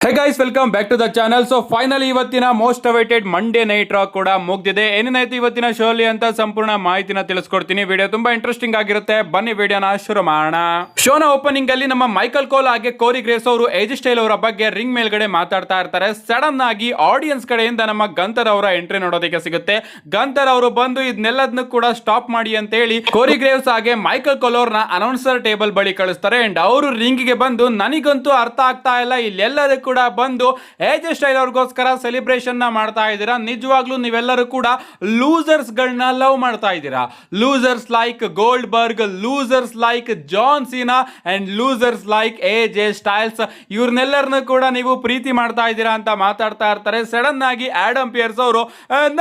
Hey guys, welcome back to the channel. So finally ಇವತ್ತಿನ most awaited Monday Night Raw ಕೂಡ ಮುಗ್ದಿದೆ. ಏನೇನಾಯ್ತು ಇವತ್ತಿನ ಶೋಲಿ ಅಂತ ಸಂಪೂರ್ಣ ಮಾಹಿತಿನ ತಿಳಿಸ್ಕೊಡ್ತೀನಿ. ವಿಡಿಯೋ ತುಂಬಾ ಇಂಟ್ರೆಸ್ಟಿಂಗ್ ಆಗಿರುತ್ತೆ. ಬನ್ನಿ ವಿಡಿಯೋನ ಶುರು ಮಾಡೋಣ. ಶೋನ ಓಪನಿಂಗ್ ಅಲ್ಲಿ ನಮ್ಮ ಮೈಕಲ್ ಕೋಲ್ ಹಾಗೆ ಕೋರಿ ಗ್ರೇಸ್ ಅವರು ಏಜ್ ಸ್ಟೈಲ್ ಅವರ ಬಗ್ಗೆ ರಿಂಗ್ ಮೇಲ್ಗಡೆ ಮಾತಾಡ್ತಾ ಇರ್ತಾರೆ. ಸಡನ್ ಆಗಿ ಆಡಿಯನ್ಸ್ ಕಡೆಯಿಂದ ನಮ್ಮ ಗಂತರ್ ಅವರ ಎಂಟ್ರಿ ನೋಡೋದಕ್ಕೆ ಸಿಗುತ್ತೆ. ಗಂತರ್ ಅವರು ಬಂದು ಇದನ್ನೆಲ್ಲದನ್ನು ಕೂಡ ಸ್ಟಾಪ್ ಮಾಡಿ ಅಂತ ಹೇಳಿ ಕೋರಿ ಗ್ರೇವ್ಸ್ ಹಾಗೆ ಮೈಕಲ್ ಕೋಲ್ ಅವ್ರನ್ನ ಅನೌನ್ಸರ್ ಟೇಬಲ್ ಬಳಿ ಕಳಿಸ್ತಾರೆ. ಅಂಡ್ ಅವರು ರಿಂಗ್ ಗೆ ಬಂದು ನನಗಂತೂ ಅರ್ಥ ಆಗ್ತಾ ಇಲ್ಲ, ಇಲ್ಲೆಲ್ಲದಕ್ಕೂ ಕೂಡ ಬಂದು ಏಜ್ ಸ್ಟೈಲ್ ಅವ್ರಿಗೋಸ್ಕರ ಸೆಲೆಬ್ರೇಷನ್ ನ ಮಾಡ್ತಾ ಇದ್ದೀರಾ. ನಿಜವಾಗ್ಲೂ ನೀವೆಲ್ಲರೂ ಕೂಡ ಲೂಸರ್ಸ್ ಗಳನ್ನ ಲವ್ ಮಾಡ್ತಾ ಇದ್ದೀರಾ. Losers like Goldberg, losers like John Cena and losers like AJ Styles, ಇವ್ರನ್ನೆಲ್ಲರನ್ನು ಕೂಡ ನೀವು ಪ್ರೀತಿ ಮಾಡ್ತಾ ಇದ್ದೀರಾ ಅಂತ ಮಾತಾಡ್ತಾ ಇರ್ತಾರೆ. ಸಡನ್ ಆಗಿ ಆಡಮ್ ಪಿಯರ್ಸ್ ಅವರು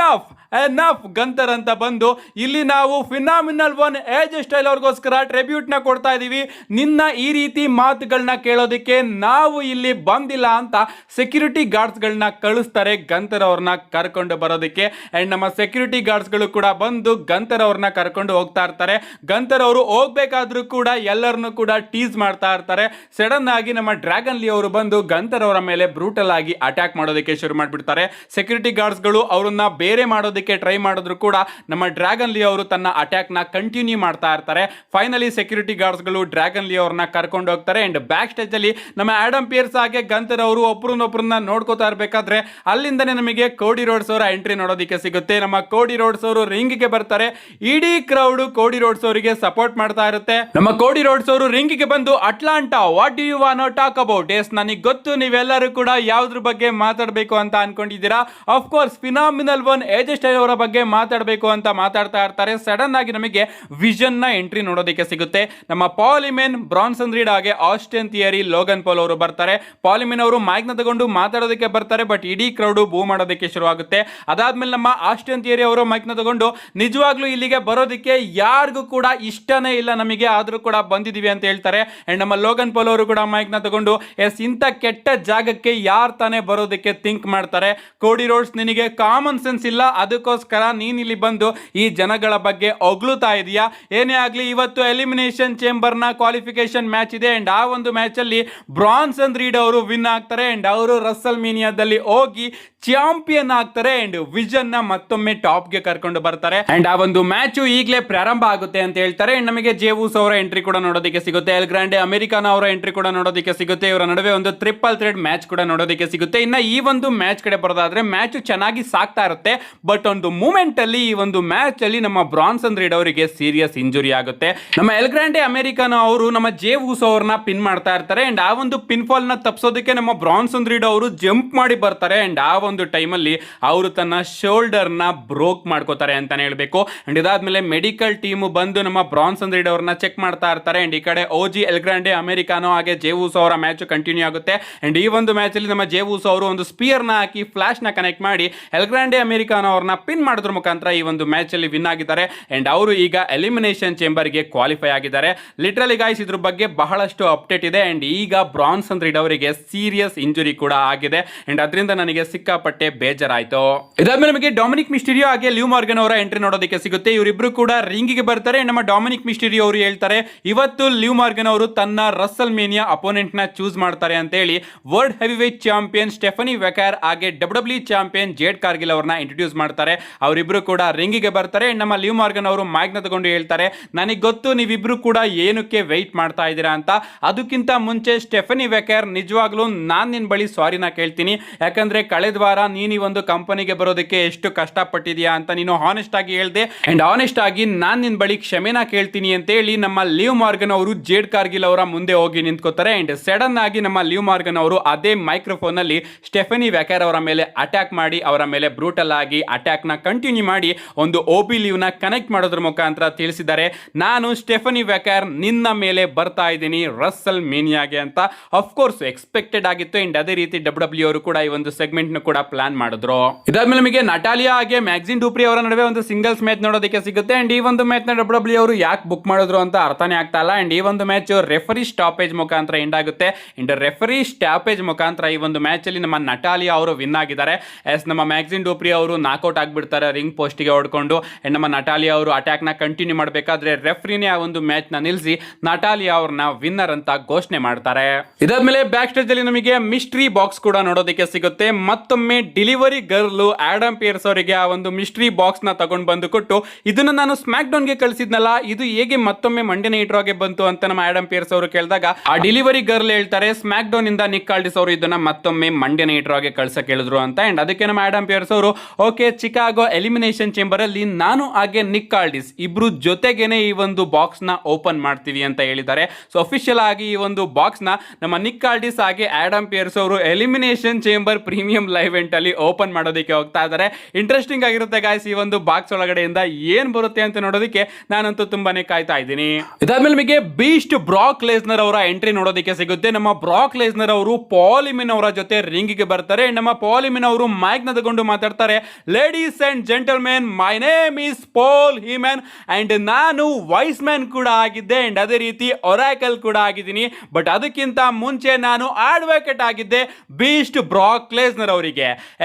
ಎನಫ್ ಗಂತರ್ ಅಂತ ಬಂದು ಇಲ್ಲಿ ನಾವು ಫಿನಾಮಿನಲ್ ಒನ್ ಏಜ್ ಸ್ಟೈಲ್ ಅವ್ರಿಗೋಸ್ಕರ ಟ್ರಿಬ್ಯೂಟ್ ನ ಕೊಡ್ತಾ ಇದೀವಿ, ನಿನ್ನ ಈ ರೀತಿ ಮಾತುಗಳನ್ನ ಕೇಳೋದಕ್ಕೆ ನಾವು ಇಲ್ಲಿ ಬಂದಿಲ್ಲ ಅಂತ ಸೆಕ್ಯೂರಿಟಿ ಗಾರ್ಡ್ಸ್ ಗಳನ್ನ ಕಳಿಸ್ತಾರೆ ಗಂತರ್ ಅವ್ರನ್ನ ಕರ್ಕೊಂಡು ಬರೋದಕ್ಕೆ. ಅಂಡ್ ನಮ್ಮ ಸೆಕ್ಯೂರಿಟಿ ಗಾರ್ಡ್ಸ್ ಗಳು ಕೂಡ ಬಂದು ಗಂತರ್ ಅವ್ರನ್ನ ಕರ್ಕೊಂಡು ಹೋಗ್ತಾ ಇರ್ತಾರೆ. ಗಂತರ್ ಅವರು ಹೋಗ್ಬೇಕಾದ್ರೂ ಕೂಡ ಎಲ್ಲರನ್ನು ಕೂಡ ಟೀಸ್ ಮಾಡ್ತಾ ಇರ್ತಾರೆ. ಸಡನ್ ಆಗಿ ನಮ್ಮ ಡ್ರ್ಯಾಗನ್ ಲೀ ಅವರು ಬಂದು ಗಂತರ್ ಅವರ ಮೇಲೆ ಬ್ರೂಟಲ್ ಆಗಿ ಅಟ್ಯಾಕ್ ಮಾಡೋದಕ್ಕೆ ಶುರು ಮಾಡಿಬಿಡ್ತಾರೆ. ಸೆಕ್ಯೂರಿಟಿ ಗಾರ್ಡ್ಸ್ ಗಳು ಅವರನ್ನ ಬೇರೆ ಮಾಡೋದಕ್ಕೆ ಟ್ರೈ ಮಾಡಿದ್ರು ಕೂಡ ನಮ್ಮ ಡ್ರ್ಯಾಗನ್ ಲೀ ಅವರು ತನ್ನ ಅಟ್ಯಾಕ್ ನ ಕಂಟಿನ್ಯೂ ಮಾಡ್ತಾ ಇರ್ತಾರೆ. ಫೈನಲಿ ಸೆಕ್ಯೂರಿಟಿ ಗಾರ್ಡ್ಸ್ ಗಳು ಡ್ರ್ಯಾಗನ್ ಲೀ ಅವರನ್ನ ಕರ್ಕೊಂಡು ಹೋಗ್ತಾರೆ. ಅಂಡ್ ಬ್ಯಾಕ್ ಸ್ಟೇಜ್ ಅಲ್ಲಿ ನಮ್ಮ ಆಡಮ್ ಪಿಯರ್ಸ್ ಹಾಗೆ ಗಂತರ್ ಅವರು ಒಬ್ಬರನ್ನೊಬ್ಬರನ್ನ ನೋಡ್ಕೋತಾ ಇರಬೇಕಾದ್ರೆ ಅಲ್ಲಿಂದನೇ ನಮಗೆ ಕೋಡಿ ರೋಡ್ಸ್ ಅವರ ಎಂಟ್ರಿ ನೋಡೋದಕ್ಕೆ ಸಿಗುತ್ತೆ. ನಮ್ಮ ಕೋಡಿ ರೋಡ್ಸ್ ಅವರು ರಿಂಗ್ ಗೆ ಬರ್ತಾರೆ. ಇಡೀ ಕ್ರೌಡ್ ಕೋಡಿ ರೋಡ್ಸ್ ಅವರಿಗೆ ಸಪೋರ್ಟ್ ಮಾಡ್ತಾ ಇರುತ್ತೆ. ನಮ್ಮ ಕೋಡಿ ರೋಡ್ಸ್ ಅವರು ರಿಂಗ್ ಗೆ ಬಂದು Atlanta what do you want to talk about? Yes, ನನಗೆ ಗೊತ್ತು ನೀವೆಲ್ಲರೂ ಕೂಡ ಯಾವ್ದ್ರ ಬಗ್ಗೆ ಮಾತಾಡಬೇಕು ಅಂತ ಅನ್ಕೊಂಡಿದ್ದೀರಾ. Of course phenomenal one AJ Style ಅವರ ಬಗ್ಗೆ ಮಾತಾಡಬೇಕು ಅಂತ ಮಾತಾಡ್ತಾ ಇರ್ತಾರೆ. ಸಡನ್ ಆಗಿ ನಮಗೆ ವಿಷನ್ ನ ಎಂಟ್ರಿ ನೋಡೋದಕ್ಕೆ ಸಿಗುತ್ತೆ. ನಮ್ಮ ಪಾಲಿಮೆನ್, ಬ್ರಾನ್ಸನ್ ರೀಡ್ ಹಾಗೆ ಆಸ್ಟಿನ್ ಥಿಯರಿ, ಲೋಗನ್ ಪಾಲ್ ಅವರು ಬರ್ತಾರೆ. ಪಾಲಿಮೆನ್ ಅವರು ಮೈಕ್ ನ ತಗೊಂಡು ಮಾತಾಡೋದಕ್ಕೆ ಬರ್ತಾರೆ, ಬಟ್ ಇಡೀ ಕ್ರೌಡ್ ಬೂ ಮಾಡೋದಕ್ಕೆ ಶುರುವಾಗುತ್ತೆ. ಅದಾದ್ಮೇಲೆ ನಮ್ಮ ಆಸ್ಟಿನ್ ಥಿಯರಿ ಅವರು ಮೈಕ್ ನ ತಗೊಂಡು ನಿಜವಾಗ್ಲೂ ಇಲ್ಲಿಗೆ ಬರೋದಕ್ಕೆ ಯಾರಿಗೂ ಕೂಡ ಇಷ್ಟನೇ ಇಲ್ಲ ನಮಗೆ, ಆದ್ರೂ ಕೂಡ ಬಂದಿದೀವಿ ಅಂತ ಹೇಳ್ತಾರೆ. ಅಂಡ್ ನಮ್ಮ ಲೋಗನ್ ಪಾಲ್ ಅವರು ಕೂಡ ಮೈಕ್ ನ ತಗೊಂಡು ಎಸ್, ಇಂಥ ಕೆಟ್ಟ ಜಾಗಕ್ಕೆ ಯಾರು ತಾನೇ ಬರೋದಕ್ಕೆ ಥಿಂಕ್ ಮಾಡ್ತಾರೆ? ಕೋಡಿ ರೋಡ್ಸ್, ನಿನಗೆ ಕಾಮನ್ ಸೆನ್ಸ್ ಇಲ್ಲ, ಅದಕ್ಕೋಸ್ಕರ ನೀನ್ ಇಲ್ಲಿ ಬಂದು ಈ ಜನಗಳ ಬಗ್ಗೆ ಹೊಗಳುತ್ತಾ ಇದೀಯಾ. ಏನೇ ಆಗ್ಲಿ, ಇವತ್ತು ಎಲಿಮಿನೇಷನ್ ಚೇಂಬರ್ ನ ಕ್ವಾಲಿಫಿಕೇಶನ್ ಮ್ಯಾಚ್ ಇದೆ. ಅಂಡ್ ಆ ಒಂದು ಮ್ಯಾಚ್ ಅಲ್ಲಿ ಬ್ರಾನ್ಸನ್ ರೀಡ್ ಅವರು ವಿನ್ ಆಗ್ತಾರೆ. ಅಂಡ್ ಅವರು ರಸಲ್ ಮೀನಿಯಾದಲ್ಲಿ ಹೋಗಿ ಚಾಂಪಿಯನ್ ಆಗ್ತಾರೆ. ಅಂಡ್ ವಿಷನ್ ನ ಮತ್ತೊಮ್ಮೆ ಟಾಪ್ ಗೆ ಕರ್ಕೊಂಡು ಬರ್ತಾರೆ. ಅಂಡ್ ಆ ಒಂದು ಮ್ಯಾಚ್ ಈಗಲೇ ಪ್ರಾರಂಭ ಆಗುತ್ತೆ ಅಂತ ಹೇಳ್ತಾರೆ. ಅಂಡ್ ನಮಗೆ ಜೇವೂಸ್ ಅವರ ಎಂಟ್ರಿ ಕೂಡ ನೋಡೋದಕ್ಕೆ ಸಿಗುತ್ತೆ. ಎಲ್ ಗ್ರಾಂಡೆ ಅಮೆರಿಕಾನ ಅವರ ಎಂಟ್ರಿ ಕೂಡ ನೋಡೋದಕ್ಕೆ ಸಿಗುತ್ತೆ. ಇವರ ನಡುವೆ ಒಂದು ಟ್ರಿಪಲ್ ಥ್ರೆಡ್ ಮ್ಯಾಚ್ ಕೂಡ ನೋಡೋದಕ್ಕೆ ಸಿಗುತ್ತೆ. ಇನ್ನ ಈ ಒಂದು ಮ್ಯಾಚ್ ಕಡೆ ಬರೋದಾದ್ರೆ ಮ್ಯಾಚ್ ಚೆನ್ನಾಗಿ ಸಾಕ್ತಾ ಇರುತ್ತೆ. ಬಟ್ ಒಂದು ಮೂಮೆಂಟ್ ಅಲ್ಲಿ ಈ ಒಂದು ಮ್ಯಾಚ್ ಅಲ್ಲಿ ನಮ್ಮ ಬ್ರಾನ್ಸನ್ ರೀಡ್ ಅವರಿಗೆ ಸೀರಿಯಸ್ ಇಂಜುರಿ ಆಗುತ್ತೆ. ನಮ್ಮ ಎಲ್ ಗ್ರಾಂಡೆ ಅಮೆರಿಕಾನ ಅವರು ನಮ್ಮ ಜೇವೂಸ್ ಅವ್ರನ್ನ ಪಿನ್ ಮಾಡ್ತಾ ಇರ್ತಾರೆ. ಅಂಡ್ ಆ ಒಂದು ಪಿನ್ ಫಾಲ್ ನ ತಪ್ಪಿಸೋದಕ್ಕೆ ನಮ್ಮ ಬ್ರಾನ್ಸನ್ ರೀಡ್ ಅವರು ಜಂಪ್ ಮಾಡಿ ಬರ್ತಾರೆ. ಅಂಡ್ ಆ ಒಂದು ಟೈಮ್ ಅಲ್ಲಿ ಅವರು ತನ್ನ ಶೋಲ್ಡರ್ ನ ಬ್ರೋಕ್ ಮಾಡ್ಕೋತಾರೆ ಅಂತಾನೆ ಹೇಳ್ಬೇಕು. ಅಂಡ್ ಇದಾದ್ಮೇಲೆ ಮೆಡಿಕಲ್ ಟೀಮ್ ಬಂದು ನಮ್ಮ ಬ್ರಾನ್ಸನ್ ರೀಡ್ ಅವರನ್ನ ಚೆಕ್ ಮಾಡ್ತಾ ಇರ್ತಾರೆ. ಅಂಡ್ ಈ ಕಡೆ ಓಜಿ, ಎಲ್ ಗ್ರಾಂಡೆ ಅಮೆರಿಕಾನೋ ಹಾಗೆ ಜೇವೂಸ್ ಅವರ ಮ್ಯಾಚ್ ಕಂಟಿನ್ಯೂ ಆಗುತ್ತೆ. ಅಂಡ್ ಈ ಒಂದು ಮ್ಯಾಚ್ ಅಲ್ಲಿ ನಮ್ಮ ಜೇವೂಸ್ ಅವರು ಒಂದು ಸ್ಪಿಯರ್ ನ ಹಾಕಿ ಫ್ಲಾಶ್ ನ ಕನೆಕ್ಟ್ ಮಾಡಿ ಎಲ್ ಗ್ರಾಂಡೆ ಅಮೆರಿಕಾನೋ ಅವ್ರನ್ನ ಪಿನ್ ಮಾಡೋದ್ರ ಮುಖಾಂತರ ಈ ಒಂದು ಮ್ಯಾಚ್ ಅಲ್ಲಿ ವಿನ್ ಆಗಿದ್ದಾರೆ. ಅಂಡ್ ಅವರು ಈಗ ಎಲಿಮಿನೇಷನ್ ಚೇಂಬರ್ ಗೆ ಕ್ವಾಲಿಫೈ ಆಗಿದ್ದಾರೆ. ಲಿಟರಲಿ ಗೈಸ್, ಇದ್ರ ಬಗ್ಗೆ ಬಹಳಷ್ಟು ಅಪ್ಡೇಟ್ ಇದೆ. ಅಂಡ್ ಈಗ ಬ್ರಾನ್ಸನ್ ರೀಡ್ ಅವರಿಗೆ ಸೀರಿಯಸ್ ಇಂಜುರಿ ಕೂಡ ಆಗಿದೆ. ಅಂಡ್ ಅದರಿಂದ ನನಗೆ ಸಿಕ್ಕಾಪಟ್ಟೆ ಬೇಜಾರಾಯ್ತು. ಇದಾದ್ಮೇಲೆ ನಮಗೆ ಡೊಮಿನಿಕ್ ಮಿಸ್ಟೀರಿಯೋ ಹಾಗೆ ಲಿವ್ ಮಾರ್ಗನ್ ಅವರ ಎಂಟ್ರಿ ನೋಡೋದಕ್ಕೆ ಸಿಗುತ್ತೆ. ಇವರಿಬ್ರು ಕೂಡ ರಿಂಗ್ ಗೆ ಬರ್ತಾರೆ. ನಮ್ಮ ಡೊಮಿನಿಕ್ ಮಿಸ್ಟೀರಿಯೋ ಅವರು ಹೇಳ್ತಾರೆ ಇವತ್ತು ಲಿವ್ ಮಾರ್ಗನ್ ಅವರು ತನ್ನ ರಸಲ್ ಮೇನಿಯಾ ಅಪೋನೆಂಟ್ ನ ಚೂಸ್ ಮಾಡ್ತಾರೆ ಅಂತ ಹೇಳಿ world heavy wait champion Stephanie ವೆಕರ್ ಹಾಗೆ ಡಬ್ಲ್ಯೂ ಚಾಂಪಿಯನ್ ಜೇಡ್ ಕಾರ್ಗಿಲ್ ಅವರನ್ನ ಇಂಟ್ರೊಡ್ಯೂಸ್ ಮಾಡ್ತಾರೆ. ಅವರಿಬ್ರು ಕೂಡ ರಿಂಗ್ ಗೆ ಬರ್ತಾರೆ. ನಮ್ಮ ಲಿವ್ ಮಾರ್ಗನ್ ಅವರು ಮೈಕ್ ನ ತಗೊಂಡು ಹೇಳ್ತಾರೆ, ನನಗೆ ಗೊತ್ತು ನೀವಿಬ್ರು ಕೂಡ ಏನಕ್ಕೆ ವೆಯ್ಟ್ ಮಾಡ್ತಾ ಇದ್ದೀರಾ ಅಂತ. ಅದಕ್ಕಿಂತ ಮುಂಚೆ ಸ್ಟೆಫನಿ ವೆಕರ್, ನಿಜವಾಗ್ಲೂ ನಾನು ನಿನ್ ಬಳಿ ಸಾರಿನ ಕೇಳ್ತೀನಿ. ಯಾಕಂದ್ರೆ ಕಳೆದ ವಾರ ನೀನು ಈ ಒಂದು ಕಂಪನಿಗೆ ಬರೋದಕ್ಕೆ ಎಷ್ಟು ಕಷ್ಟಪಟ್ಟಿದ್ಯಾ ಅಂತ ನೀನು ಹಾನೆಸ್ಟ್ ಆಗಿ ಹೇಳ್ದೆ. ಅಂಡ್ ಹಾನೆಸ್ಟ್ ಆಗಿ ನಾನು ನಿನ್ ಬಳಿ ಕ್ಷಮೆನ ಕೇಳ್ತೀನಿ ಅಂತ ಹೇಳಿ ನಮ್ಮ ಲಿವ್ ಮಾರ್ಗನ್ ಅವರು ಜೇಡ್ ಕಾರ್ಗಿಲ್ ಅವರ ಮುಂದೆ ಹೋಗಿ ನಿಂತ್ಕೋತಾರೆ. ಅಂಡ್ ಸಡನ್ ಆಗಿ ನಮ್ಮ ಲಿವ್ ಮಾರ್ಗನ್ ಅವರು ಅದೇ ಮೈಕ್ರೋಫೋನ್ ಅಲ್ಲಿ ಸ್ಟೆಫನಿ ವೆಕರ್ ಅವರ ಮೇಲೆ ಅಟ್ಯಾಕ್ ಮಾಡಿ ಅವರ ಮೇಲೆ ಬ್ರೂಟಲ್ ಆಗಿ ಅಟ್ಯಾಕ್ ನ ಕಂಟಿನ್ಯೂ ಮಾಡಿ ಒಂದು ಓಬಿ ಲೀವ್ ನ ಕನೆಕ್ಟ್ ಮಾಡೋದ್ರ ಮುಖಾಂತರ ತಿಳಿಸಿದ್ದಾರೆ, ನಾನು ಸ್ಟೆಫನಿ ವೆಕರ್ ನಿನ್ನ ಮೇಲೆ ಬರ್ತಾ ಇದ್ದೀನಿ ರಸಲ್ ಮೇನಿಯಾಗೆ ಅಂತ. ಅಫ್ಕೋರ್ಸ್ ಎಕ್ಸ್ಪೆಕ್ಟೆಡ್ ಆಗಿತ್ತು. ಅಂಡ್ ಅದೇ ರೀತಿ ಡಬ್ಲ್ಯೂ ಅವರು ಕೂಡ ಈ ಒಂದು ಸೆಗ್ಮೆಂಟ್ ನ ಕೂಡ ಪ್ಲಾನ್ ಮಾಡಿದ್ರು. ಇದಾದ್ಮೇಲೆ ನಮಗೆ ನಟಾಲಿಯಾ ಹಾಗೆ ಮ್ಯಾಕ್ಸಿನ್ ಡೂಪ್ರಿ ಅವರ ನಡುವೆ ಒಂದು ಸಿಂಗಲ್ಸ್ ಮ್ಯಾಚ್ ನೋಡೋದಕ್ಕೆ ಸಿಗುತ್ತೆ. ಅಂಡ್ ಈ ಒಂದು ಮ್ಯಾಚ್ ನ ಡಬ್ಲ್ಯೂ ಅವರು ಯಾಕೆ ಬುಕ್ ಮಾಡಿದ್ರು ಅಂತ ಅರ್ಥನೇ ಆಗ್ತಾ ಇಲ್ಲ. ಅಂಡ್ ಈ ಒಂದು ಮ್ಯಾಚ್ ರೆಫರಿ ಸ್ಟಾಪೇಜ್ ಮುಖಾಂತರ ಎಂಡ್ ಆಗುತ್ತೆ. ಅಂಡ್ ರೆಫರಿ ಸ್ಟಾಪೇಜ್ ಮುಖಾಂತರ ಈ ಒಂದು ಮ್ಯಾಚ್ ಅಲ್ಲಿ ನಮ್ಮ ನಟಾಲಿಯಾ ಅವರು ವಿನ್ ಆಗಿದ್ದಾರೆ. ಎಸ್, ನಮ್ಮ ಮ್ಯಾಕ್ಸಿನ್ ಡೂಪ್ರಿ ಅವರು ನಾಕ್ಔಟ್ ಆಗ್ಬಿಡ್ತಾರೆ ರಿಂಗ್ ಪೋಸ್ಟ್ಗೆ ಹೊಡ್ಕೊಂಡು. ಅಂಡ್ ನಮ್ಮ ನಟಾಲಿಯಾ ಅವರು ಅಟ್ಯಾಕ್ ನ ಕಂಟಿನ್ಯೂ ಮಾಡಬೇಕಾದ್ರೆ ರೆಫ್ರಿನೇ ಆ ಒಂದು ಮ್ಯಾಚ್ ನ ನಿಲ್ಲಿಸಿ ನಟಾಲಿಯಾ ಅವ್ರನ್ನ ವಿನ್ನರ್ ಅಂತ ಘೋಷಣೆ ಮಾಡ್ತಾರೆ. ಇದಾದ್ಮೇಲೆ ಬ್ಯಾಕ್ ಸ್ಟೇಜ್ ಅಲ್ಲಿ ನಮಗೆ ಮಿಸ್ಟ್ರಿ ಬಾಕ್ಸ್ ಕೂಡ ನೋಡೋದಕ್ಕೆ ಸಿಗುತ್ತೆ. ಮತ್ತೊಮ್ಮೆ ಡೆಲಿವರಿ ಗರ್ಲ್ ಆಡಮ್ ಪಿಯರ್ಸ್ ಅವರಿಗೆ ಆ ಒಂದು ಮಿಸ್ಟ್ರಿ ಬಾಕ್ಸ್ ನ ತಗೊಂಡು ಬಂದು ಕೊಟ್ಟು, ಇದನ್ನ ನಾನು ಸ್ಮ್ಯಾಕ್ ಡೌನ್ ಗೆ ಕಳಿಸಿದ್ನಲ್ಲ, ಇದು ಹೇಗೆ ಮತ್ತೊಮ್ಮೆ ಮಂಡೇ ನೈಟ್ ರಾಗೆ ಬಂತು ಅಂತ ನಮ್ಮ ಆಡಮ್ ಪಿಯರ್ಸ್ ಅವರು ಕೇಳಿದಾಗ ಆ ಡೆಲಿವರಿ ಗರ್ಲ್ ಹೇಳ್ತಾರೆ, ಸ್ಮ್ಯಾಕ್ ಡೌನ್ ಇಂದ ನಿಕ್ ಆಲ್ಡಿಸ್ ಅವರು ಇದನ್ನ ಮತ್ತೊಮ್ಮೆ ಮಂಡೇ ನೈಟ್ ರಾಗೆ ಕಳ್ಸಕ್ ಹೇಳಿದ್ರು ಅಂತ. ಅಂಡ್ ಅದಕ್ಕೆ ನಮ್ಮ ಆಡಮ್ ಪಿಯರ್ಸ್ ಅವರು ಓಕೆ, ಚಿಕಾಗೋ ಎಲಿಮಿನೇಷನ್ ಚೇಂಬರ್ ಅಲ್ಲಿ ನಾನು ಹಾಗೆ ನಿಕ್ ಆಲ್ಡಿಸ್ ಇಬ್ರು ಜೊತೆಗೇನೆ ಈ ಒಂದು ಬಾಕ್ಸ್ ನ ಓಪನ್ ಮಾಡ್ತೀವಿ ಅಂತ ಹೇಳಿದ್ದಾರೆ. ಸೊ ಅಫಿಷಿಯಲ್ ಆಗಿ ಈ ಒಂದು ಬಾಕ್ಸ್ ನ ನಮ್ಮ ನಿಕ್ ಆಲ್ಡಿಸ್ ಹಾಗೆ ಆಡಮ್ ಪಿಯರ್ಸ್ ಅವರು elimination chamber premium live event ಅಲ್ಲಿ ಓಪನ್ ಮಾಡೋದಕ್ಕೆ ಹೋಗ್ತಾ ಇದ್ದಾರೆ. ಇಂಟ್ರೆಸ್ಟಿಂಗ್ ಆಗಿರುತ್ತೆ ಗಾಯ್ಸ್, ಈ ಒಂದು ಬಾಕ್ಸ್ ಒಳಗಡೆಯಿಂದ ಏನ್ ಬರುತ್ತೆ ಅಂತ ನೋಡೋದಕ್ಕೆ ನಾನಂತೂ ತುಂಬಾನೇ ಕಾಯ್ತಾ ಇದ್ದೀನಿ. ಇದಾದ್ಮೇಲೆ ನಿಮಗೆ ಬೀಸ್ಟ್ ಬ್ರಾಕ್ ಲೆಸ್ನರ್ ಅವರ ಎಂಟ್ರಿ ನೋಡೋದಕ್ಕೆ ಸಿಗುತ್ತೆ. ನಮ್ಮ ಬ್ರಾಕ್ ಲೆಸ್ನರ್ ಅವರು ಪಾಲ್ ಹಿಮನ್ ಅವರ ಜೊತೆ ರಿಂಗ್ ಗೆ ಬರ್ತಾರೆ. ನಮ್ಮ ಪಾಲ್ ಹಿಮನ್ ಅವರು ಮೈಕ್ ನ ತಗೊಂಡು ಮಾತಾಡ್ತಾರೆ, ladies and gentlemen, my name is Paul Heyman and ನಾನು ವೈಸ್ ಮ್ಯಾನ್ ಕೂಡ ಆಗಿದ್ದೆ ಅಂಡ್ ಅದೇ ರೀತಿ ಒರಾಕಲ್ ಕೂಡ ಆಗಿದ್ದೀನಿ. ಬಟ್ ಅದಕ್ಕಿಂತ ಮುಂಚೆ ನಾನು ಅಡ್ವೊಕೇಟ್ ಆಗಿದ್ದೆ ಬೀಸ್ಟ್ ಬ್ರಾಕ್ ಲೆಸ್ನರ್ ಅವರಿಗೆ.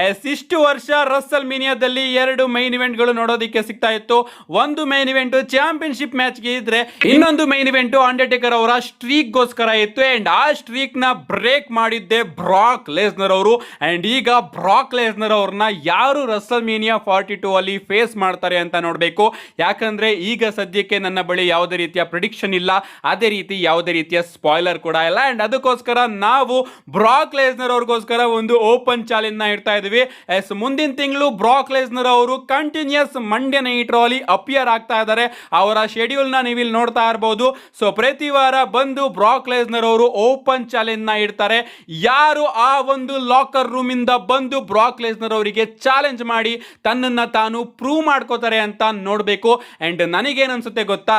ಇಷ್ಟು ವರ್ಷ ರಸಲ್ ಮೀನಿಯಾದಲ್ಲಿ 2 ಮೈನ್ ಇವೆಂಟ್ ಗಳು ನೋಡೋದಕ್ಕೆ ಸಿಗ್ತಾ ಇತ್ತು. ಒಂದು ಮೈನ್ ಇವೆಂಟ್ ಚಾಂಪಿಯನ್ಶಿಪ್ ಮ್ಯಾಚ್ ಗೆ ಇದ್ರೆ, ಇನ್ನೊಂದು ಮೈನ್ ಇವೆಂಟ್ ಅಂಡರ್ಟೇಕರ್ ಅವರ ಸ್ಟ್ರೀಕ್ ಗೋಸ್ಕರ ಇತ್ತು. ಅಂಡ್ ಆ ಸ್ಟ್ರೀಕ್ ನ ಬ್ರೇಕ್ ಮಾಡಿದ್ದೆ ಬ್ರಾಕ್ ಲೆಸ್ನರ್ ಅವರು. ಅಂಡ್ ಈಗ ಬ್ರಾಕ್ ಲೆಸ್ನರ್ ಅವ್ರನ್ನ ಯಾರು ರಸಲ್ ಮೀನಿಯಾ 42 ಅಲ್ಲಿ ಫೇಸ್ ಮಾಡ್ತಾರೆ ಅಂತ ನೋಡಬೇಕು. ಯಾಕಂದ್ರೆ ಈಗ ಸದ್ಯಕ್ಕೆ ನನ್ನ ಬಳಿ ಯಾವುದೇ ರೀತಿಯ ಪ್ರಿಡಿಕ್ಷನ್ ಇಲ್ಲ, ಅದೇ ರೀತಿ ಯಾವುದೇ ರೀತಿಯ ಸ್ಪಾಯ್ಲರ್ ಕೂಡ ಇಲ್ಲ. ಅಂಡ್ ಅದಕ್ಕೋಸ್ಕರ ನಾವು ಬ್ರಾಕ್ ಲೆಸ್ನರ್ ಅವ್ರಿಗೋಸ್ಕರ ಒಂದು ಓಪನ್ ಚಾಲೆಂಜ್ ನ ಇಡ್ತಾ ಇದೀವಿ. ಮುಂದಿನ ತಿಂಗಳು ಬ್ರಾಕ್ ಲೆಸ್ನರ್ ಅವರು ಕಂಟಿನ್ಯೂಸ್ ಮಂಡೇ ನೈಟ್ ರಾ ಅಲ್ಲಿ ಅಪಿಯರ್ ಆಗ್ತಾ ಇದ್ದಾರೆ. ಅವರ ಶೆಡ್ಯೂಲ್ ನ ನೀವು ಇಲ್ಲಿ ನೋಡ್ತಾ ಇರಬಹುದು. ಸೊ ಪ್ರತಿ ವಾರ ಬಂದು ಬ್ರಾಕ್ ಲೆಸ್ನರ್ ಅವರು ಓಪನ್ ಚಾಲೆಂಜ್ ನ ಇಡ್ತಾರೆ. ಯಾರು ಆ ಒಂದು ಲಾಕರ್ ರೂಮ್ ಇಂದ ಬಂದು ಬ್ರಾಕ್ ಲೆಸ್ನರ್ ಅವರಿಗೆ ಚಾಲೆಂಜ್ ಮಾಡಿ ತನ್ನನ್ನ ತಾನು ಪ್ರೂವ್ ಮಾಡ್ಕೋತಾರೆ ಅಂತ ನೋಡ್ಬೇಕು. ಅಂಡ್ ನನಗೇನ್ ಅನ್ಸುತ್ತೆ ಗೊತ್ತಾ,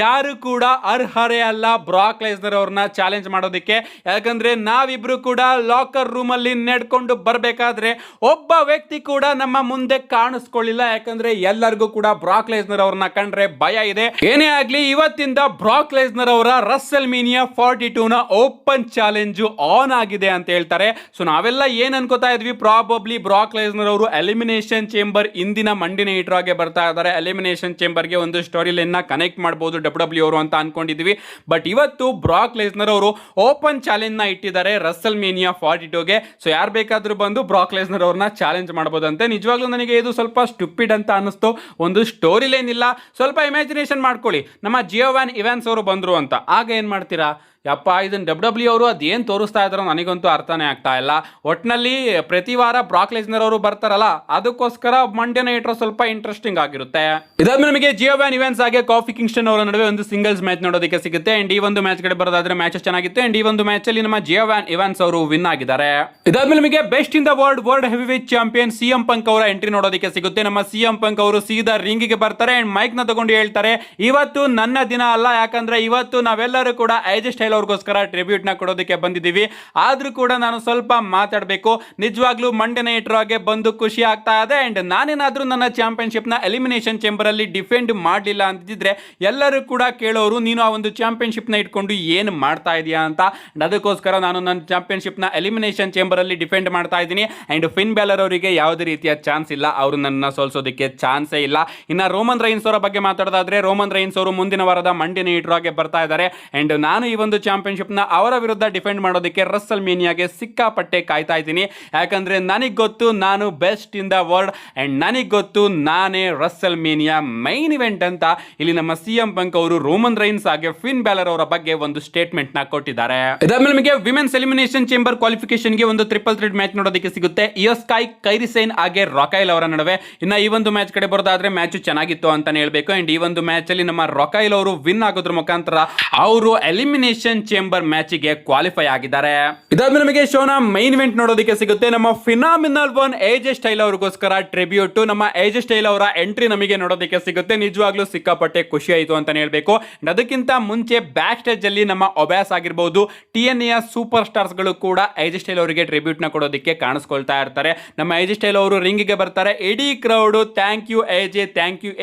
ಯಾರು ಕೂಡ ಅರ್ಹರೇ ಅಲ್ಲ ಬ್ರಾಕ್ ಲೆಸ್ನರ್ ಅವ್ರನ್ನ ಚಾಲೆಂಜ್ ಮಾಡೋದಕ್ಕೆ. ಯಾಕಂದ್ರೆ ನಾವಿಬ್ರು ಕೂಡ ಲಾಕರ್ ರೂಮ್ ಅಲ್ಲಿ ನೆಡ್ಕೊಂಡು ಬರ್ಬೇಕಾದ್ರೆ ಒಬ್ಬ ವ್ಯಕ್ತಿ ಕೂಡ ನಮ್ಮ ಮುಂದೆ ಕಾಣಿಸ್ಕೊಳ್ಳಿಲ್ಲ. ಯಾಕಂದ್ರೆ ಎಲ್ಲರಿಗೂ ಕೂಡ ಬ್ರಾಕ್ ಲೆಸ್ನರ್ ಅವ್ರನ್ನ ಕಂಡ್ರೆ ಭಯ ಇದೆ. ಏನೇ ಆಗ್ಲಿ, ಇವತ್ತಿಂದ ಬ್ರಾಕ್ ಲೆಸ್ನರ್ ಅವರ ರಸಲ್ ಮೀನಿಯಾ 42 ನ ಓಪನ್ ಚಾಲೆಂಜ್ ಆನ್ ಆಗಿದೆ ಅಂತ ಹೇಳ್ತಾರೆ. ಸೊ ನಾವೆಲ್ಲ ಏನ್ ಅನ್ಕೋತಾ ಇದ್ವಿ, ಪ್ರಾಬಬ್ಲಿ ಬ್ರಾಕ್ ಲೆಸ್ನರ್ ಅವರು ಎಲಿಮಿನೇಷನ್ ಚೇಂಬರ್ ಇಂದಿನ ಮಂಡೇ ನೈಟ್ ರಾಗೆ ಬರ್ತಾ ಇದ್ದಾರೆ, ಎಲಿಮಿನೇಷನ್ ಚೇಂಬರ್ ಗೆ ಒಂದು ಸ್ಟೋರಿ ಲೈನ್ ನ ಕನೆಕ್ಟ್ ಮಾಡಬಹುದು ಡಬ್ಲ್ಯೂ ಅವರು ಅಂತ ಅನ್ಕೊಂಡಿದ್ವಿ. ಬಟ್ ಇವತ್ತು ಬ್ರಾಕ್ ಲೆಸ್ನರ್ ಅವರು ಓಪನ್ ಚಾಲೆಂಜ್ ನ ಇಟ್ಟಿದ್ದಾರೆ ರಸಲ್ ಮೀನಿಯಾ 42 ಗೆ. ಸೊ ಯಾರು ಬೇಕಾದ್ರೂ ಬಂದು ಬ್ರಾಕ್ ಲೆಸ್ನರ್ ಅವ್ರನ್ನ ಚಾಲೆಂಜ್ ಮಾಡಬಹುದಂತೆ. ನಿಜವಾಗ್ಲೂ ನನಗೆ ಇದು ಸ್ವಲ್ಪ ಸ್ಟುಪಿಡ್ ಅಂತ ಅನಿಸ್ತು. ಒಂದು ಸ್ಟೋರಿ ಲೈನ್ ಇಲ್ಲ, ಸ್ವಲ್ಪ ಇಮ್ಯಾಜಿನೇಷನ್ ಮಾಡ್ಕೊಳ್ಳಿ. ನಮ್ಮ ಜಿಯೋವಾನ್ ಇವಾನ್ಸ್ ಅವರು ಬಂದ್ರು ಅಂತ, ಆಗ ಏನ್ ಮಾಡ್ತೀರಾ? ಯಪ್ಪ, ಇದನ್ನ ಡಬ್ಲ್ಯೂ ಅವರು ಅದೇನು ತೋರಿಸ್ತಾ ಇದ್ರು ನನಗಂತೂ ಅರ್ಥನೇ ಆಗ್ತಾ ಇಲ್ಲ. ಒಟ್ಟಿನಲ್ಲಿ ಪ್ರತಿ ವಾರ ಬ್ರಾಕ್ ಲೆಸ್ನರ್ ಅವರು ಬರ್ತಾರಲ್ಲ, ಅದಕ್ಕೋಸ್ಕರ ಮಂಡೇ ನೈಟ್ ಸ್ವಲ್ಪ ಇಂಟ್ರೆಸ್ಟಿಂಗ್ ಆಗಿರುತ್ತೆ. ಇದಾದ್ಮೇಲೆ ನಮಗೆ ಜಿಯೋವಾನ್ ಇವಾನ್ಸ್ ಹಾಗೆ ಕಾಫಿ ಕಿಂಗ್ಸ್ಟನ್ ಅವರ ನಡುವೆ ಒಂದು ಸಿಂಗಲ್ಸ್ ಮ್ಯಾಚ್ ನೋಡೋದಕ್ಕೆ ಸಿಗುತ್ತೆ. ಅಂಡ್ ಈ ಒಂದು ಮ್ಯಾಚ್ ಕಡೆ ಬರೋದಾದ್ರೆ ಮ್ಯಾಚಸ್ ಚೆನ್ನಾಗಿತ್ತು. ಅಂಡ್ ಈ ಒಂದು ಮ್ಯಾಚ್ ಅಲ್ಲಿ ನಮ್ಮ ಜಿಯೋವಾನ್ ಇವಾನ್ಸ್ ಅವರು ವಿನ್ ಆಗಿದ್ದಾರೆ. ಇದಾದ್ಮೇಲೆ ನಮಗೆ best in the world heavyweight champion CM Punk ಅವರ ಎಂಟ್ರಿ ನೋಡೋದಕ್ಕೆ ಸಿಗುತ್ತೆ. ನಮ್ಮ ಸಿಎಂ ಪಂಕ್ ಅವರು ಸೀದಾ ರಿಂಗ್ ಗೆ ಬರ್ತಾರೆ ಅಂಡ್ ಮೈಕ್ ನ ತಗೊಂಡು ಹೇಳ್ತಾರೆ, ಇವತ್ತು ನನ್ನ ದಿನ ಅಲ್ಲ, ಯಾಕಂದ್ರೆ ಇವತ್ತು ನಾವೆಲ್ಲರೂ ಕೂಡ ಏಜೆ ಸ್ಟೈಲ್ ಅವ್ರಿಗೋಸ್ಕರ ಟ್ರಿಬ್ಯೂಟ್ ನ ಕೊಡೋದಕ್ಕೆ ಬಂದಿದ್ದೀವಿ. ಆದ್ರೂ ಕೂಡ ನಾನು ಸ್ವಲ್ಪ ಮಾತಾಡಬೇಕು. ನಿಜವಾಗ್ಲೂ ಮಂಡೇ ನೈಟ್ ರಾಗೆ ಬಂದು ಖುಷಿ ಆಗ್ತಾ ಇದೆ. ಅಂಡ್ ನಾನೇನಾದ್ರೂ ನನ್ನ ಚಾಂಪಿಯನ್ಶಿಪ್ ನ ಎಲಿಮಿನೇಷನ್ ಚೇಂಬರ್ ಅಲ್ಲಿ ಡಿಫೆಂಡ್ ಮಾಡಲಿಲ್ಲ ಅಂತಿದ್ರೆ ಎಲ್ಲರೂ ಕೂಡ ಕೇಳೋರು, ನೀನು ಆ ಒಂದು ಚಾಂಪಿಯನ್ಶಿಪ್ ನ ಇಟ್ಕೊಂಡು ಏನು ಮಾಡ್ತಾ ಇದೀಯಾ ಅಂತ. ಅದಕ್ಕೋಸ್ಕರ ನಾನು ನನ್ನ ಚಾಂಪಿಯನ್ಶಿಪ್ ನ ಎಲಿಮಿನೇಷನ್ ಚೇಂಬರ್ ಅಲ್ಲಿ ಡಿಫೆಂಡ್ ಮಾಡ್ತಾ ಇದ್ದೀನಿ. ಅಂಡ್ ಫಿನ್ ಬ್ಯಾಲರ್ ಅವರಿಗೆ ಯಾವುದೇ ರೀತಿಯ ಚಾನ್ಸ್ ಇಲ್ಲ, ಅವರು ನನ್ನ ಸೋಲ್ಸೋದಕ್ಕೆ ಚಾನ್ಸೇ ಇಲ್ಲ. ಇನ್ನ ರೋಮನ್ ರೈನ್ಸ್ ಅವರ ಬಗ್ಗೆ ಮಾತಾಡೋದಾದ್ರೆ, ರೋಮನ್ ರೈನ್ಸ್ ಅವರು ಮುಂದಿನ ವಾರದ ಮಂಡೇ ನೈಟ್ ರಾಗೆ ಬರ್ತಾ ಇದ್ದಾರೆ. ಅಂಡ್ ನಾನು ಈ ಒಂದು ಚಾಂಪಿಯನ್ಶಿಪ್ ನ ಅವರ ವಿರುದ್ಧ ಡಿಫೆಂಡ್ ಮಾಡೋದಕ್ಕೆ ರಸಲ್ ಮೀನಿಯಾಗೆ ಸಿಕ್ಕಾಪಟ್ಟೆ ಕಾಯ್ತಾ ಇದ್ದೀನಿ. ಯಾಕಂದ್ರೆ ನನಗೆ ಗೊತ್ತು ನಾನು best in the world and ನನಗೆ ಗೊತ್ತು ನಾನೇ ರಸಲ್ ಮೀನಿಯಾ ಮೈನ್ ಇವೆಂಟ್ ಅಂತ. ಇಲ್ಲಿ ನಮ್ಮ ಸಿಎಂ ಪಂಕ್ ಅವರು ರೋಮನ್ ರೈನ್ಸ್ ಹಾಗೆ ಫಿನ್ ಬ್ಯಾಲರ್ ಅವರ ಬಗ್ಗೆ ಒಂದು ಸ್ಟೇಟ್ಮೆಂಟ್ ನ ಕೊಟ್ಟಿದ್ದಾರೆ. ಇದಾದ್ಮೇಲೆ ನಮಗೆ ವಿಮೆನ್ಸ್ ಎಲಿಮಿನೇಷನ್ ಚೇಂಬರ್ ಕ್ವಾಲಿಫಿಕೇಶನ್ ಗೆ ಒಂದು ಟ್ರಿಪಲ್ ಥ್ರೆಡ್ ಮ್ಯಾಚ್ ನೋಡೋದಕ್ಕೆ ಸಿಗುತ್ತೆ. ಇಯೋ ಸ್ಕೈ, ಕೈರಿ ಸೇನ್ ಹಾಗೆ ರಾಕೈಲ್ ಅವರ ನಡುವೆ. ಇನ್ನ ಈ ಒಂದು ಮ್ಯಾಚ್ ಕಡೆ ಬರೋದಾದ್ರೆ ಮ್ಯಾಚ್ ಚೆನ್ನಾಗಿತ್ತು ಅಂತಾನೆ ಹೇಳ್ಬೇಕು. ಅಂಡ್ ಈ ಒಂದು ಮ್ಯಾಚ್ ಅಲ್ಲಿ ನಮ್ಮ ರಾಕೈಲ್ ಅವರು ವಿನ್ ಆಗೋದ್ರ ಮುಖಾಂತರ ಅವರು ಎಲಿಮಿನೇಷನ್ ಚೇಂಬರ್ ಮ್ಯಾಚ್ ಗೆ ಕ್ವಾಲಿಫೈ ಆಗಿದ್ದಾರೆ. ಇದಾದ್ಮೇಲೆ ನಮಗೆ ಶೋನ ಮೈನ್ ಇವೆಂಟ್ ನೋಡೋದಕ್ಕೆ ಸಿಗುತ್ತೆ. ನಮ್ಮ ಫಿನಾಮಿನಲ್ ಒನ್ ಏಜೆ ಸ್ಟೈಲ್ ಅವ್ರಿಗೋಸ್ಕರ ಟ್ರಿಬ್ಯೂಟ್, ನಮ್ಮ ಏಜೆ ಸ್ಟೈಲ್ ಅವರ ಎಂಟ್ರಿ ನಮಗೆ ನೋಡೋದಕ್ಕೆ ಸಿಗುತ್ತೆ. ನಿಜವಾಗ್ಲೂ ಸಿಕ್ಕಾಪಟ್ಟೆ ಖುಷಿ ಆಯಿತು ಅಂತಾನೆ ಹೇಳ್ಬೇಕು. ಅದಕ್ಕಿಂತ ಮುಂಚೆ ಬ್ಯಾಕ್ ಸ್ಟೇಜ್ ಅಲ್ಲಿ ನಮ್ಮ ಒಬ್ಯಾಸ್ ಆಗಿರಬಹುದು, TNA ಸೂಪರ್ ಸ್ಟಾರ್ಸ್ ಗಳು ಕೂಡ ಏಜೆ ಸ್ಟೈಲ್ ಅವರಿಗೆ ಟ್ರಿಬ್ಯೂಟ್ ನ ಕೊಡೋದಕ್ಕೆ ಕಾಣಿಸ್ಕೊಳ್ತಾ ಇರ್ತಾರೆ. ನಮ್ಮ ಏಜೆ ಸ್ಟೈಲ್ ಅವರು ರಿಂಗ್ ಗೆ ಬರ್ತಾರೆ, ಇಡೀ ಕ್ರೌಡ್ ಥ್ಯಾಂಕ್ ಯು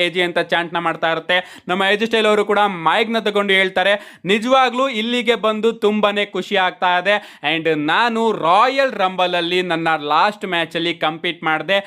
ಏಜೆ ಅಂತ ಚಾಂಟ್ ನ ಮಾಡ್ತಾ ಇರುತ್ತೆ. ನಮ್ಮ ಏಜೆ ಸ್ಟೈಲ್ ಅವರು ಕೂಡ ಮೈಕ್ ನ ತಗೊಂಡು ಹೇಳ್ತಾರೆ, ನಿಜವಾಗ್ಲೂ ಇಲ್ಲಿ ಇಲ್ಲಿಗೆ ಬಂದು ತುಂಬಾನೇ ಖುಷಿ ಆಗ್ತಾ ಇದೆ. ಅಂಡ್ ನಾನು ರಾಯಲ್ ರಂಬಲ್ ಅಲ್ಲಿ ನನ್ನ ಲಾಸ್ಟ್ ಮ್ಯಾಚ್ ಅಲ್ಲಿ ಕಂಪೀಟ್ ಮಾಡಿದೆ.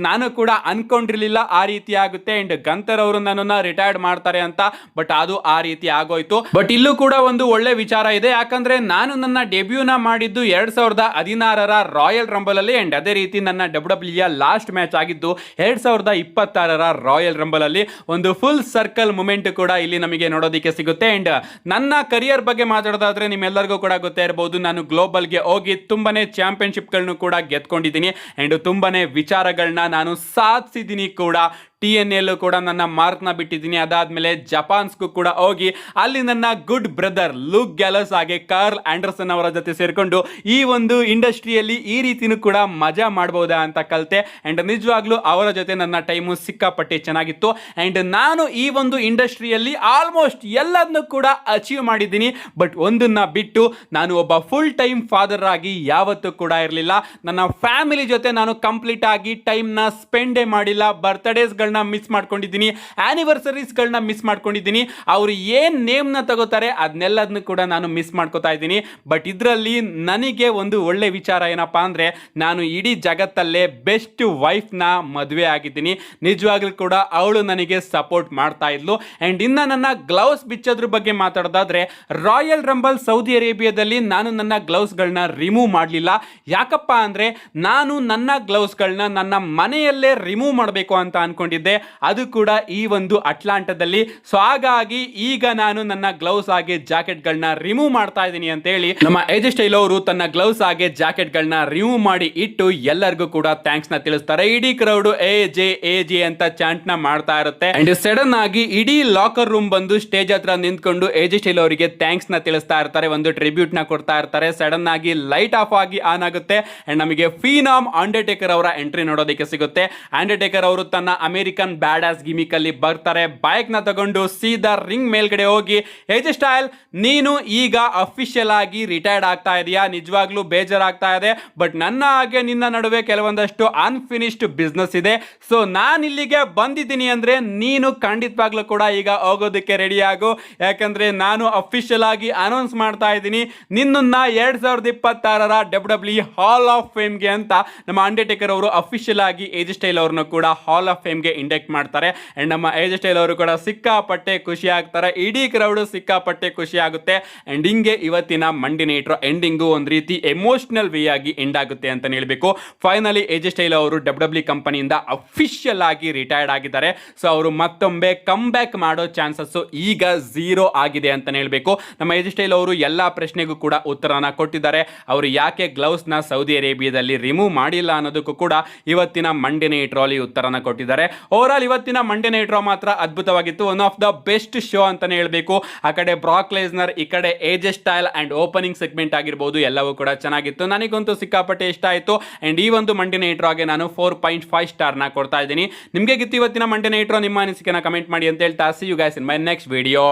ನಾನು ಕೂಡ ಅನ್ಕೊಂಡಿರ್ಲಿಲ್ಲ ಆ ರೀತಿ ಆಗುತ್ತೆ. ಅಂಡ್ ಗಂತರ್ ಅವರು ನನ್ನನ್ನ ರಿಟೈರ್ಡ್ ಮಾಡ್ತಾರೆ ಅಂತ, ಬಟ್ ಅದು ಆ ರೀತಿ ಆಗೋಯ್ತು. ಬಟ್ ಇಲ್ಲೂ ಕೂಡ ಒಂದು ಒಳ್ಳೆ ವಿಚಾರ ಇದೆ, ಯಾಕಂದ್ರೆ ನಾನು ನನ್ನ ಡೆಬ್ಯೂನ ಮಾಡಿದ್ದು 2016ರ ರಾಯಲ್ ರಂಬಲ್ ಅಲ್ಲಿ. ಅಂಡ್ ಅದೇ ರೀತಿ ನನ್ನ WWE ಲಾಸ್ಟ್ ಮ್ಯಾಚ್ ಆಗಿದ್ದು 2026ರ ರಾಯಲ್ ರಂಬಲ್ ಅಲ್ಲಿ. ಒಂದು ಫುಲ್ ಸರ್ಕಲ್ ಮೂಮೆಂಟ್ ಕೂಡ ಇಲ್ಲಿ ನಮಗೆ ನೋಡೋದಕ್ಕೆ ಸಿಗುತ್ತೆ. ಅಂಡ್ ನನ್ನ ಕರಿಯರ್ ಬಗ್ಗೆ ಮಾತಾಡೋದಾದ್ರೆ ನಿಮ್ಮೆಲ್ಲರಿಗೂ ಕೂಡ ಗೊತ್ತೇ ಇರಬಹುದು, ನಾನು ಗ್ಲೋಬಲ್ಗೆ ಹೋಗಿ ತುಂಬಾನೇ ಚಾಂಪಿಯನ್ಶಿಪ್ ಗಳನ್ನು ಕೂಡ ಗೆದ್ಕೊಂಡಿದ್ದೀನಿ. ಅಂಡ್ ತುಂಬಾನೇ ವಿಚಾರಗಳನ್ನ ನಾನು ಸಾಧಿಸಿದ್ದೀನಿ ಕೂಡ. TNA ಕೂಡ ನನ್ನ ಮಾರ್ಕ್ನ ಬಿಟ್ಟಿದ್ದೀನಿ. ಅದಾದ್ಮೇಲೆ ಜಪಾನ್ಸ್ಗೂ ಕೂಡ ಹೋಗಿ ಅಲ್ಲಿ ನನ್ನ ಗುಡ್ ಬ್ರದರ್ ಲೂಕ್ ಗ್ಯಾಲಸ್ ಹಾಗೆ ಕಾರ್ಲ್ ಆಂಡರ್ಸನ್ ಅವರ ಜೊತೆ ಸೇರ್ಕೊಂಡು ಈ ಒಂದು ಇಂಡಸ್ಟ್ರಿಯಲ್ಲಿ ಈ ರೀತಿನೂ ಕೂಡ ಮಜಾ ಮಾಡಬಹುದಾ ಅಂತ ಕಲಿತೆ. ಅಂಡ್ ನಿಜವಾಗ್ಲೂ ಅವರ ಜೊತೆ ನನ್ನ ಟೈಮು ಸಿಕ್ಕಾಪಟ್ಟೆ ಚೆನ್ನಾಗಿತ್ತು. ಅಂಡ್ ನಾನು ಈ ಒಂದು ಇಂಡಸ್ಟ್ರಿಯಲ್ಲಿ ಆಲ್ಮೋಸ್ಟ್ ಎಲ್ಲದನ್ನು ಕೂಡ ಅಚೀವ್ ಮಾಡಿದ್ದೀನಿ. ಬಟ್ ಒಂದನ್ನ ಬಿಟ್ಟು ನಾನು ಒಬ್ಬ ಫುಲ್ ಟೈಮ್ ಫಾದರ್ ಆಗಿ ಯಾವತ್ತೂ ಕೂಡ ಇರಲಿಲ್ಲ. ನನ್ನ ಫ್ಯಾಮಿಲಿ ಜೊತೆ ನಾನು ಕಂಪ್ಲೀಟ್ ಆಗಿ ಟೈಮ್ನ ಸ್ಪೆಂಡೇ ಮಾಡಿಲ್ಲ. ಬರ್ತ್ಡೇಸ್ಗಳನ್ನ ಮಿಸ್ ಮಾಡ್ಕೊಂಡಿದ್ದೀನಿ, ಆನಿವರ್ಸರೀಸ್ಗಳನ್ನ ಮಿಸ್ ಮಾಡ್ಕೊಂಡಿದ್ದೀನಿ. ಅವರು ಏನ್ ನೇಮ್ನ ತಗೋತಾರೆ ಅದನ್ನೆಲ್ಲದನ್ನು ಕೂಡ ನಾನು ಮಿಸ್ ಮಾಡ್ಕೋತಾ ಇದ್ದೀನಿ. ಬಟ್ ಇದರಲ್ಲಿ ನನಗೆ ಒಂದು ಒಳ್ಳೆ ವಿಚಾರ ಏನಪ್ಪಾ ಅಂದ್ರೆ, ನಾನು ಇಡೀ ಜಗತ್ತಲ್ಲೇ ಬೆಸ್ಟ್ ವೈಫ್ನ ಮದುವೆ ಆಗಿದ್ದೀನಿ. ನಿಜವಾಗ್ಲೂ ಕೂಡ ಅವಳು ನನಗೆ ಸಪೋರ್ಟ್ ಮಾಡ್ತಾ ಇದ್ಲು. ಅಂಡ್ ಇನ್ನ ನನ್ನ ಗ್ಲೌಸ್ ಬಿಚ್ಚೋದ್ರ ಬಗ್ಗೆ ಮಾತಾಡೋದಾದ್ರೆ, ರಾಯಲ್ ರಂಬಲ್ ಸೌದಿ ಅರೇಬಿಯಾದಲ್ಲಿ ನಾನು ನನ್ನ ಗ್ಲೌಸ್ಗಳನ್ನ ರಿಮೂವ್ ಮಾಡಲಿಲ್ಲ. ಯಾಕಪ್ಪ ಅಂದ್ರೆ ನಾನು ನನ್ನ ಗ್ಲೌಸ್ಗಳನ್ನ ನನ್ನ ಮನೆಯಲ್ಲೇ ರಿಮೂವ್ ಮಾಡಬೇಕು ಅಂತ ಅನ್ಕೊಂಡಿದ್ದೆ. ಅದು ಕೂಡ ಈ ಒಂದು ಅಟ್ಲಾಂಟಾದಲ್ಲಿ. ಸೊ ಹಾಗಾಗಿ ಈಗ ನಾನು ನನ್ನ ಗ್ಲೌಸ್ ಹಾಗೆ ಜಾಕೆಟ್ಗಳನ್ನ ರಿಮೂವ್ ಮಾಡ್ತಾ ಇದ್ದೀನಿ ಅಂತ ಹೇಳಿ ನಮ್ಮ ಏಜ್ ಸ್ಟೈಲ್ ಅವರು ತನ್ನ ಗ್ಲೌಸ್ ಹಾಗೆ ಜಾಕೆಟ್ಗಳನ್ನ ರಿಮೂವ್ ಮಾಡಿ ಇಟ್ಟು ಎಲ್ಲರಿಗೂ ಕೂಡ ಥ್ಯಾಂಕ್ಸ್ ನ ತಿಳಿಸ್ತಾರೆ. ಇಡೀ ಕ್ರೌಡ್ ಎ ಜೆ ಅಂತ ಚಾಂಟ್ ನ ಮಾಡ್ತಾ ಇರುತ್ತೆ. ಅಂಡ್ ಸಡನ್ ಆಗಿ ಇಡೀ ಲಾಕರ್ ರೂಮ್ ಬಂದು ಸ್ಟೇಜ್ ಹತ್ರ ನಿಂತ್ಕೊಂಡು ಏಜ್ ಸ್ಟೈಲ್ ಅವರಿಗೆ ಥ್ಯಾಂಕ್ಸ್ ನ ತಿಳಿಸ್ತಾ ಇರ್ತಾರೆ, ಒಂದು ಟ್ರಿಬ್ಯೂಟ್ ನ ಕೊಡ್ತಾ ಇರ್ತಾರೆ. ಸಡನ್ ಆಗಿ ಲೈಟ್ ಆಫ್ ಆಗಿ ಆನ್ ಆಗುತ್ತೆ. ಅಂಡ್ ನಮಗೆ ಫಿನಾಮ್ ಅಂಡರ್ಟೇಕರ್ ಅವರ ಎಂಟ್ರಿ ನೋಡೋದಕ್ಕೆ ಸಿಗುತ್ತೆ. ಅಂಡರ್ಟೇಕರ್ ಅವರು ತನ್ನ ಅಮೆರಿಕನ್ ಬ್ಯಾಡ್ ಆಸ್ ಗಿಮಿಕ್ ಅಲ್ಲಿ ಬರ್ತಾರೆ. ಬೈಕ್ ನ ತಗೊಂಡು ಸೀದಾ ರಿಂಗ್ ಮೇಲ್ಗಡೆ ಹೋಗಿ, ಏಜ್ ಸ್ಟೈಲ್ ನೀನು ಈಗ ಅಫಿಷಿಯಲ್ ಆಗಿ ರಿಟೈರ್ಡ್ ಆಗ್ತಾ ಇದೆಯಾ? ನಿಜವಾಗ್ಲೂ ಬೇಜಾರಾಗ್ತಾ ಇದೆ, ಬಟ್ ನನ್ನ ಹಾಗೆ ನಿನ್ನ ನಡುವೆ ಕೆಲವೊಂದಷ್ಟು ಅನ್ಫಿನಿಶ್ಡ್ ಬಿಸ್ನೆಸ್ ಇದೆ. ಸೊ ನಾನು ಇಲ್ಲಿಗೆ ಬಂದಿದ್ದೀನಿ ಅಂದ್ರೆ ನೀನು ಖಂಡಿತವಾಗ್ಲೂ ಕೂಡ ಈಗ ಹೋಗೋದಕ್ಕೆ ರೆಡಿ ಆಗು. ಯಾಕಂದ್ರೆ ನಾನು ಅಫಿಷಿಯಲ್ ಆಗಿ ಅನೌನ್ಸ್ ಮಾಡ್ತಾ ಇದ್ದೀನಿ ನಿನ್ನನ್ನ 2026ರ WWE ಹಾಲ್ ಆಫ್ ಫೇಮ್ಗೆ ಅಂತ. ನಮ್ಮ ಅಂಡರ್ಟೇಕರ್ ಅವರು ಅಫಿಷಿಯಲ್ ಆಗಿ ಏಜ್ ಸ್ಟೈಲ್ ಅವ್ರನ್ನ ಕೂಡ ಹಾಲ್ ಆಫ್ ಫೇಮ್ಗೆ ಇಂಡೆಕ್ಟ್ ಮಾಡ್ತಾರೆ. ಅಂಡ್ ನಮ್ಮ ಏಜ್ ಸ್ಟೈಲ್ ಅವರು ಕೂಡ ಸಿಕ್ಕಾಪಟ್ಟೆ ಖುಷಿ ಆಗ್ತಾರೆ. ಇಡೀ ಕ್ರೌಡ್ ಸಿಕ್ಕಾಪಟ್ಟೆ ಖುಷಿ ಆಗುತ್ತೆ. ಅಂಡ್ ಹಿಂಗೆ ಇವತ್ತಿನ ಮಂಡಿ ನೈಟ್ರೋ ಎಂಡಿಂಗು ಒಂದು ರೀತಿ ಎಮೋಷನಲ್ ವೇ ಆಗಿ ಎಂಡ್ ಆಗುತ್ತೆ ಅಂತ ಹೇಳ್ಬೇಕು. ಫೈನಲಿ ಏಜ್ ಸ್ಟೈಲ್ ಅವರು WWE ಕಂಪನಿಯಿಂದ ಅಫಿಷಿಯಲ್ ಆಗಿ ರಿಟೈರ್ಡ್ ಆಗಿದ್ದಾರೆ. ಸೊ ಅವರು ಮತ್ತೊಮ್ಮೆ ಕಮ್ ಬ್ಯಾಕ್ ಮಾಡೋ ಚಾನ್ಸಸ್ ಈಗ 0 ಆಗಿದೆ ಅಂತ ಹೇಳ್ಬೇಕು. ನಮ್ಮ ಏಜ್ ಸ್ಟೈಲ್ ಅವರು ಎಲ್ಲಾ ಪ್ರಶ್ನೆಗೂ ಕೂಡ ಉತ್ತರನ ಕೊಟ್ಟಿದ್ದಾರೆ. ಅವರು ಯಾಕೆ ಗ್ಲೌಸ್ ನ ಸೌದಿ ಅರೇಬಿಯಾದಲ್ಲಿ ರಿಮೂವ್ ಮಾಡಿಲ್ಲ ಅನ್ನೋದಕ್ಕೂ ಕೂಡ ಇವತ್ತಿನ ಮಂಡಿ ನೈಟ್ರೋ ಅಲ್ಲಿ ಉತ್ತರನ ಕೊಟ್ಟಿದ್ದಾರೆ. ಓವರ್ ಆಲ್ ಇವತ್ತಿನ ಮಂಡೆ ನೈಟ್ ರಾ ಮಾತ್ರ ಅದ್ಭುತವಾಗಿತ್ತು. One of the best show ಅಂತಾನೆ ಹೇಳ್ಬೇಕು. ಆ ಕಡೆ ಬ್ರಾಕ್ ಲೆಸ್ನರ್, ಈ ಕಡೆ AJ Style and opening segment ಆಗಿರ್ಬೋದು, ಎಲ್ಲವೂ ಕೂಡ ಚೆನ್ನಾಗಿತ್ತು. ನನಗಂತೂ ಸಿಕ್ಕಾಪಟ್ಟೆ ಇಷ್ಟ ಆಯಿತು. ಅಂಡ್ ಈ ಒಂದು ಮಂಡೆ ನೈಟ್ ರಾಗೆ ನಾನು 4.5 ಸ್ಟಾರ್ನ ಕೊಡ್ತಾ ಇದ್ದೀನಿ. ನಿಮಗೆ ಇವತ್ತಿನ ಮಂಡೆ ನೈಟ್ ರಾ ನಿಮ್ಮ ಅನಿಸಿಕೆನ ಕಮೆಂಟ್ ಮಾಡಿ ಅಂತ ಹೇಳ್ತಾ, see you guys in my next video.